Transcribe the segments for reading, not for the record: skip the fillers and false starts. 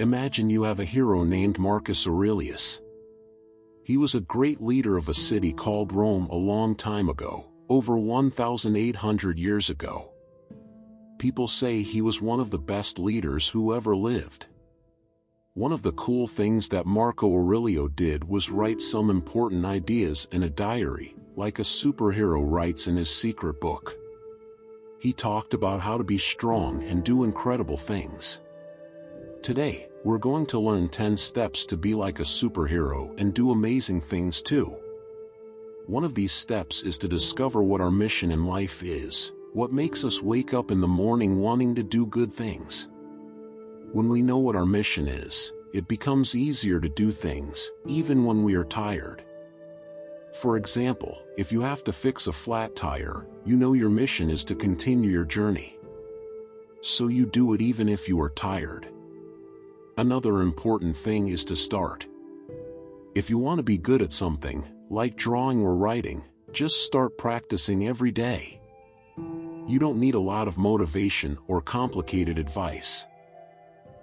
Imagine you have a hero named Marcus Aurelius. He was a great leader of a city called Rome a long time ago, over 1,800 years ago. People say he was one of the best leaders who ever lived. One of the cool things that Marco Aurelio did was write some important ideas in a diary, like a superhero writes in his secret book. He talked about how to be strong and do incredible things. Today, we're going to learn 10 steps to be like a superhero and do amazing things too. One of these steps is to discover what our mission in life is, what makes us wake up in the morning wanting to do good things. When we know what our mission is, it becomes easier to do things, even when we are tired. For example, if you have to fix a flat tire, you know your mission is to continue your journey. So you do it even if you are tired. Another important thing is to start. If you want to be good at something, like drawing or writing, just start practicing every day. You don't need a lot of motivation or complicated advice.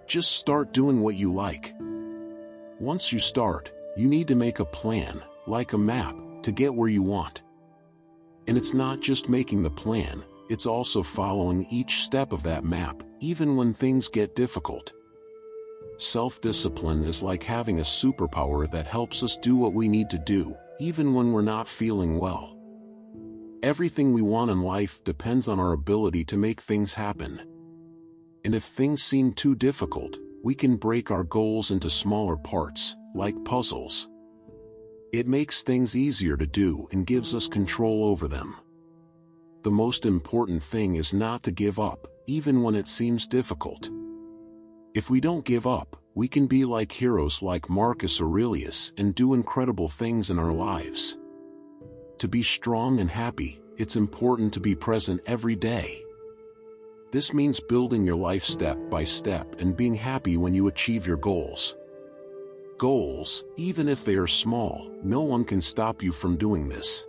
Just start doing what you like. Once you start, you need to make a plan, like a map, to get where you want. And it's not just making the plan, it's also following each step of that map, even when things get difficult. Self-discipline is like having a superpower that helps us do what we need to do, even when we're not feeling well. Everything we want in life depends on our ability to make things happen. And if things seem too difficult, we can break our goals into smaller parts, like puzzles. It makes things easier to do and gives us control over them. The most important thing is not to give up, even when it seems difficult. If we don't give up, we can be like heroes like Marcus Aurelius and do incredible things in our lives. To be strong and happy, it's important to be present every day. This means building your life step by step and being happy when you achieve your goals. Goals, even if they are small, no one can stop you from doing this.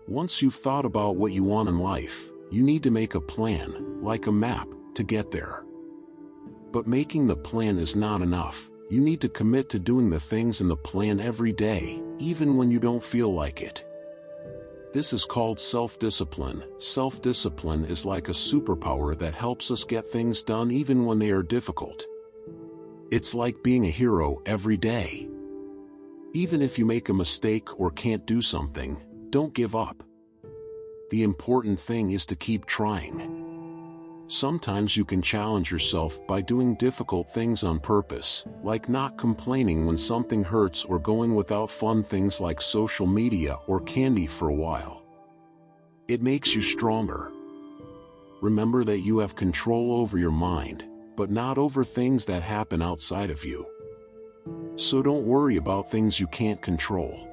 Once you've thought about what you want in life, you need to make a plan, like a map, to get there. But making the plan is not enough. You need to commit to doing the things in the plan every day, even when you don't feel like it. This is called self-discipline. Self-discipline is like a superpower that helps us get things done even when they are difficult. It's like being a hero every day. Even if you make a mistake or can't do something, don't give up. The important thing is to keep trying. Sometimes you can challenge yourself by doing difficult things on purpose, like not complaining when something hurts or going without fun things like social media or candy for a while. It makes you stronger. Remember that you have control over your mind, but not over things that happen outside of you. So don't worry about things you can't control.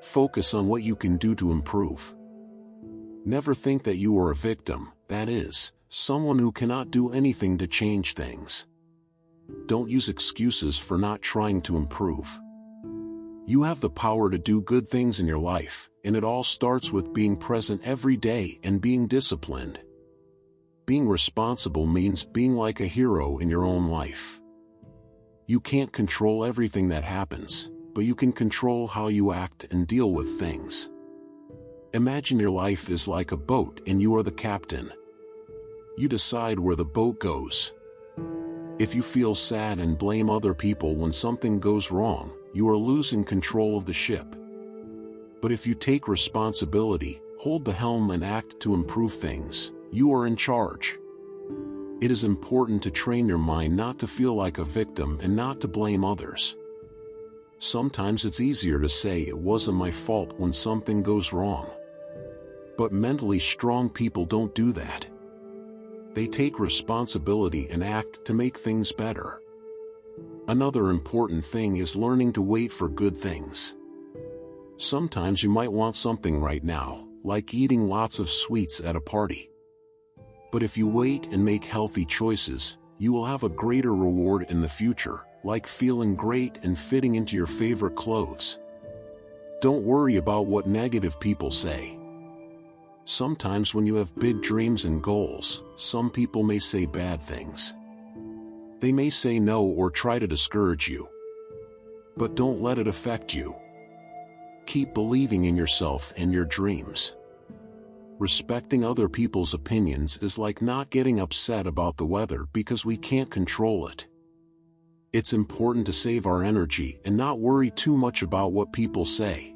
Focus on what you can do to improve. Never think that you are a victim, that is, someone who cannot do anything to change things. Don't use excuses for not trying to improve. You have the power to do good things in your life, and it all starts with being present every day and being disciplined. Being responsible means being like a hero in your own life. You can't control everything that happens, but you can control how you act and deal with things. Imagine your life is like a boat and you are the captain. You decide where the boat goes. If you feel sad and blame other people when something goes wrong, you are losing control of the ship. But if you take responsibility, hold the helm and act to improve things, you are in charge. It is important to train your mind not to feel like a victim and not to blame others. Sometimes it's easier to say it wasn't my fault when something goes wrong. But mentally strong people don't do that. They take responsibility and act to make things better. Another important thing is learning to wait for good things. Sometimes you might want something right now, like eating lots of sweets at a party. But if you wait and make healthy choices, you will have a greater reward in the future, like feeling great and fitting into your favorite clothes. Don't worry about what negative people say. Sometimes when you have big dreams and goals, some people may say bad things. They may say no or try to discourage you. But don't let it affect you. Keep believing in yourself and your dreams. Respecting other people's opinions is like not getting upset about the weather because we can't control it. It's important to save our energy and not worry too much about what people say.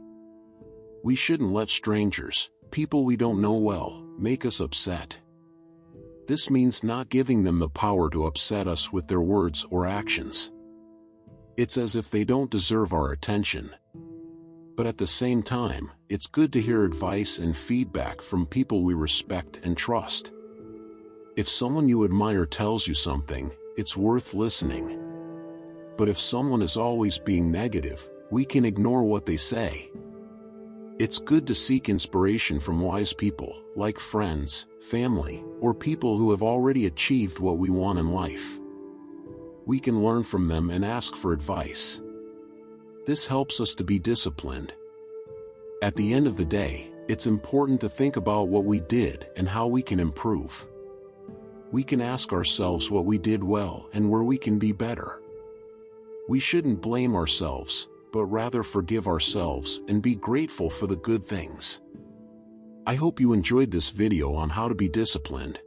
We shouldn't let strangers, people we don't know well, make us upset. This means not giving them the power to upset us with their words or actions. It's as if they don't deserve our attention. But at the same time, it's good to hear advice and feedback from people we respect and trust. If someone you admire tells you something, it's worth listening. But if someone is always being negative, we can ignore what they say. It's good to seek inspiration from wise people, like friends, family, or people who have already achieved what we want in life. We can learn from them and ask for advice. This helps us to be disciplined. At the end of the day, it's important to think about what we did and how we can improve. We can ask ourselves what we did well and where we can be better. We shouldn't blame ourselves, but rather forgive ourselves and be grateful for the good things. I hope you enjoyed this video on how to be disciplined.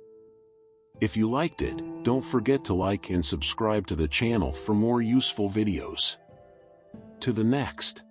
If you liked it, don't forget to like and subscribe to the channel for more useful videos. To the next.